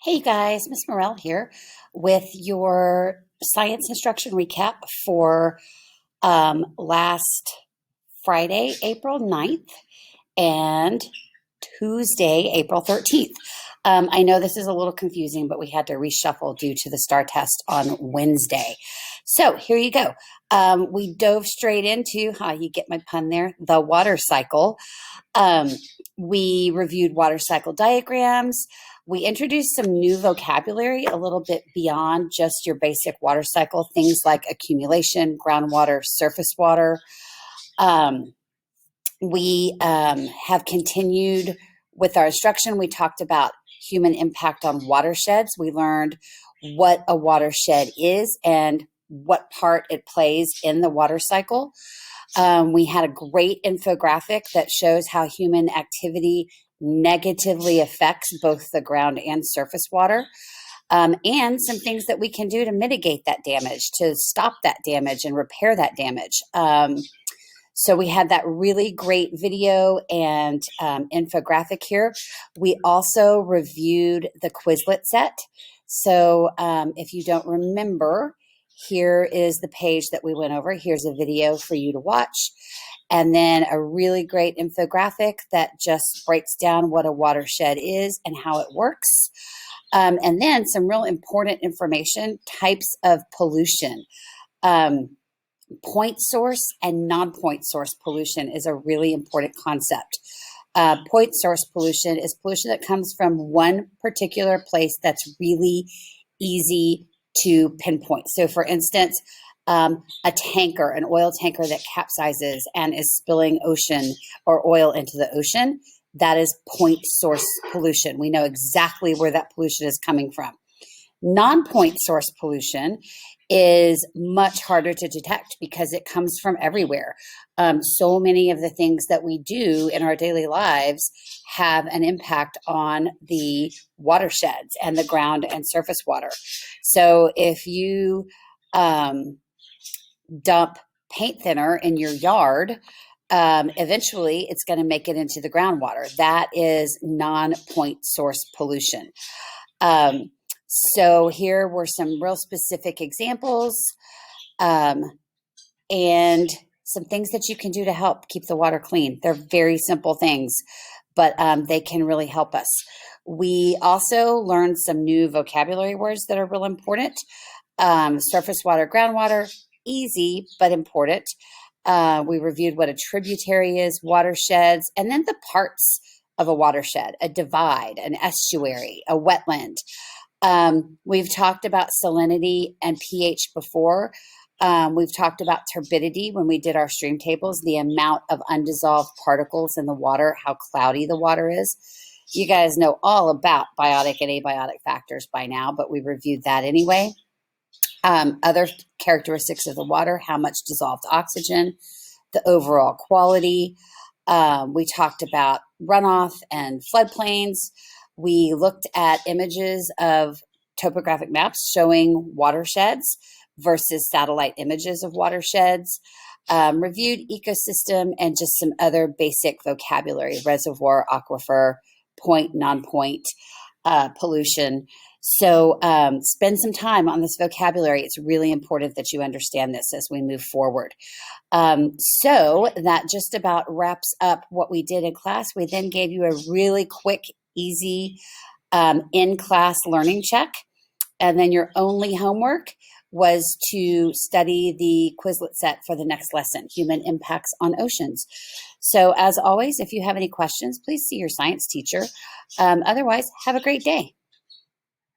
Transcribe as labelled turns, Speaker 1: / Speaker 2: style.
Speaker 1: Hey guys, Miss Morel here with your science instruction recap for last Friday, April 9th, and Tuesday, April 13th. I know this is a little confusing, but we had to reshuffle due to the STAR test on Wednesday. So here you go. We dove straight into, you get my pun there, the water cycle. Um, we reviewed water cycle diagrams. We introduced some new vocabulary, a little bit beyond just your basic water cycle, things like accumulation, groundwater, surface water. We have continued with our instruction. We talked about human impact on watersheds. We learned what a watershed is and what part it plays in the water cycle. We had a great infographic that shows how human activity negatively affects both the ground and surface water, and some things that we can do to mitigate that damage, to stop that damage and repair that damage. So we had that really great video and infographic here. We also reviewed the Quizlet set. So if you don't remember, here is the page that we went over. Here's a video for you to watch. And then a really great infographic that just breaks down what a watershed is and how it works. And then some real important information, types of pollution. Point source and non-point source pollution is a really important concept. Point source pollution is pollution that comes from one particular place that's really easy to pinpoint. So for instance, a tanker, an oil tanker that capsizes and is spilling ocean or oil into the ocean, that is point source pollution. We know exactly where that pollution is coming from. Non-point source pollution is much harder to detect because it comes from everywhere. So many of the things that we do in our daily lives have an impact on the watersheds and the ground and surface water. So if you dump paint thinner in your yard, eventually it's going to make it into the groundwater. That is non-point source pollution. So here were some real specific examples, and some things that you can do to help keep the water clean. They're very simple things, but they can really help us. We also learned some new vocabulary words that are real important. Surface water, groundwater, easy but important. We reviewed what a tributary is, watersheds, and then the parts of a watershed, a divide, an estuary, a wetland. We've talked about salinity and pH before. We've talked about turbidity when we did our stream tables, the amount of undissolved particles in the water, how cloudy the water is. You guys know all about biotic and abiotic factors by now, but we reviewed that anyway. Other characteristics of the water, how much dissolved oxygen, the overall quality. We talked about runoff and floodplains. We looked at images of topographic maps showing watersheds versus satellite images of watersheds, reviewed ecosystem, and just some other basic vocabulary, reservoir, aquifer, point, non-point, pollution. So spend some time on this vocabulary. It's really important that you understand this as we move forward. So that just about wraps up what we did in class. We then gave you a really quick, easy in-class learning check. And then your only homework was to study the Quizlet set for the next lesson, Human Impacts on Oceans. So as always, if you have any questions, please see your science teacher. Otherwise, have a great day.